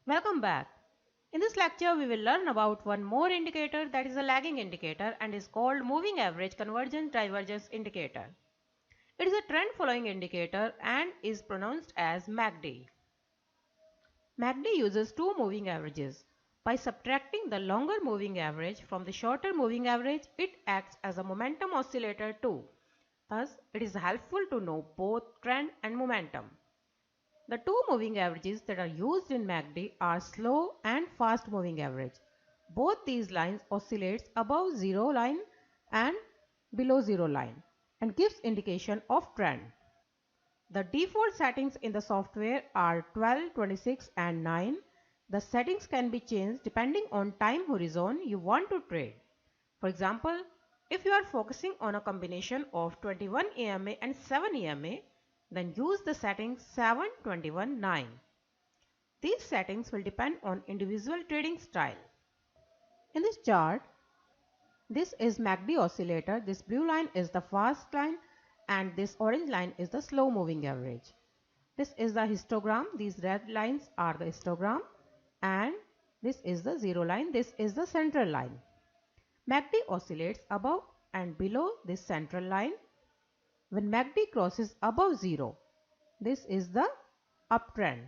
Welcome back. In this lecture, we will learn about one more indicator that is a lagging indicator and is called moving average convergence divergence indicator. It is a trend following indicator and is pronounced as MACD. MACD uses two moving averages. By subtracting the longer moving average from the shorter moving average, it acts as a momentum oscillator too. Thus, it is helpful to know both trend and momentum. The two moving averages that are used in MACD are slow and fast moving average. Both these lines oscillates above zero line and below zero line and gives indication of trend. The default settings in the software are 12, 26 and 9. The settings can be changed depending on time horizon you want to trade. For example, if you are focusing on a combination of 21 EMA and 7 EMA, then use the settings 7, 21, 9. These settings will depend on individual trading style. In this chart, this is MACD oscillator. This blue line is the fast line and this orange line is the slow moving average. This is the histogram. These red lines are the histogram and this is the zero line. This is the central line. MACD oscillates above and below this central line. When MACD crosses above zero, this is the uptrend.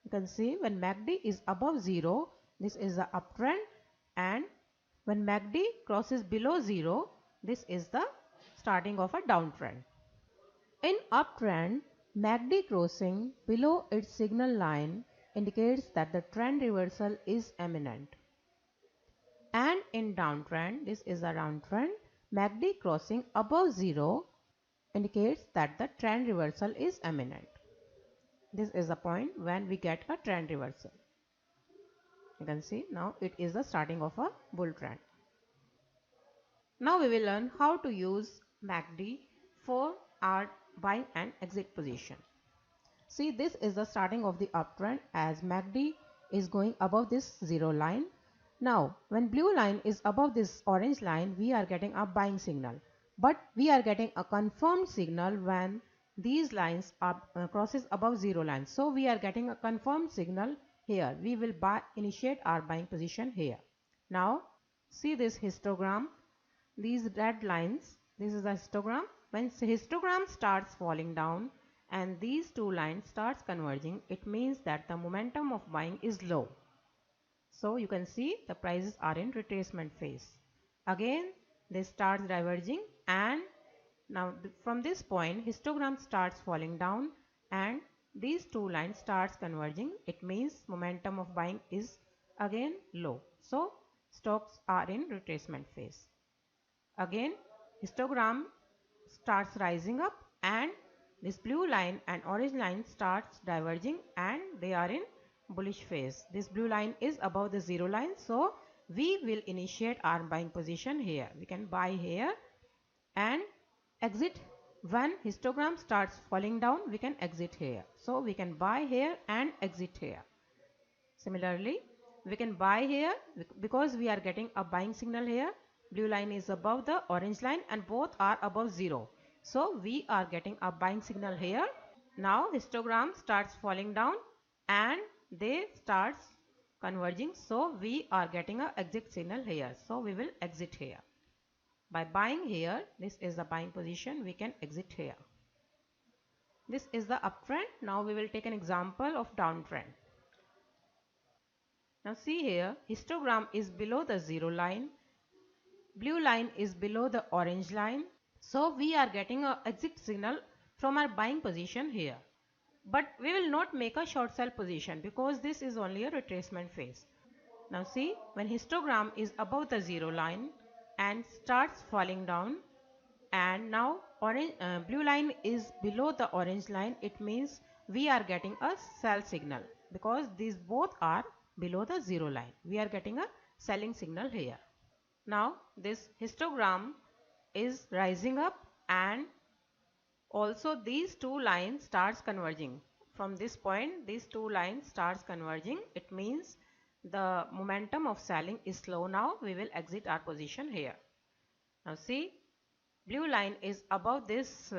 You can see when MACD is above zero, this is the uptrend, and when MACD crosses below zero, this is the starting of a downtrend. In uptrend, MACD crossing below its signal line indicates that the trend reversal is imminent. And in downtrend, this is a downtrend, MACD crossing above zero indicates that the trend reversal is imminent. This is the point when we get a trend reversal. You can see now it is the starting of a bull trend. Now we will learn how to use MACD for our buying and exit position. See, this is the starting of the uptrend as MACD is going above this zero line. Now when blue line is above this orange line, we are getting a buying signal, but we are getting a confirmed signal when these lines are crosses above zero line. So we are getting a confirmed signal here. We will initiate our buying position here. Now see this histogram, these red lines, this is the histogram. When histogram starts falling down and these two lines starts converging, it means that the momentum of buying is low. So you can see the prices are in retracement phase. Again they start diverging and now from this point histogram starts falling down and these two lines starts converging. It means momentum of buying is again low. So stocks are in retracement phase. Again histogram starts rising up and this blue line and orange line starts diverging and they are in bullish phase. This blue line is above the zero line, so we will initiate our buying position here. We can buy here and exit when histogram starts falling down. We can exit here, so we can buy here and exit here. Similarly, we can buy here because we are getting a buying signal here. Blue line is above the orange line and both are above zero, so we are getting a buying signal here. Now histogram starts falling down and they starts converging, so we are getting a exit signal here, so we will exit here. By buying here, this is the buying position, we can exit here. This is the uptrend. Now we will take an example of downtrend. Now see here, histogram is below the zero line, blue line is below the orange line, so we are getting a exit signal from our buying position here. But we will not make a short sell position because this is only a retracement phase. Now see, when histogram is above the zero line and starts falling down and now blue line is below the orange line, it means we are getting a sell signal because these both are below the zero line. We are getting a selling signal here. Now this histogram is rising up and also these two lines starts converging. From this point these two lines starts converging. It means the momentum of selling is slow now. We will exit our position here. Now see, blue line is above this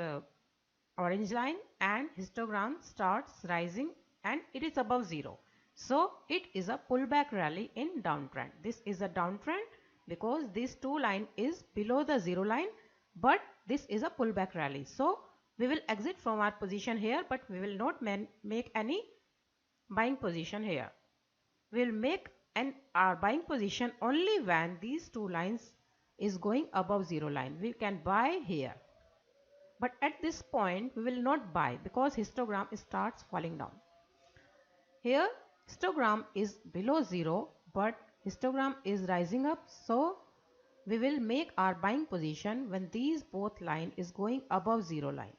orange line and histogram starts rising and it is above zero. So it is a pullback rally in downtrend. This is a downtrend because this two line is below the zero line, but this is a pullback rally. So we will exit from our position here, but we will not make any buying position here. We will make our buying position only when these two lines is going above zero line. We can buy here. But at this point we will not buy because histogram starts falling down. Here histogram is below 0 but histogram is rising up, so we will make our buying position when these both line is going above 0 line.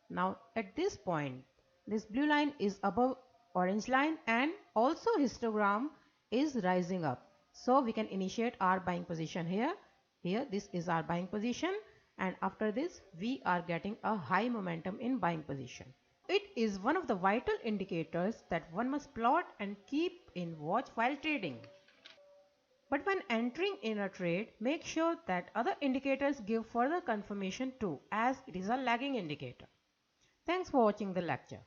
Now at this point this blue line is above orange line and also histogram is rising up. So we can initiate our buying position here. Here this is our buying position, and after this we are getting a high momentum in buying position. It is one of the vital indicators that one must plot and keep in watch while trading. But when entering in a trade, make sure that other indicators give further confirmation too, as it is a lagging indicator. Thanks for watching the lecture.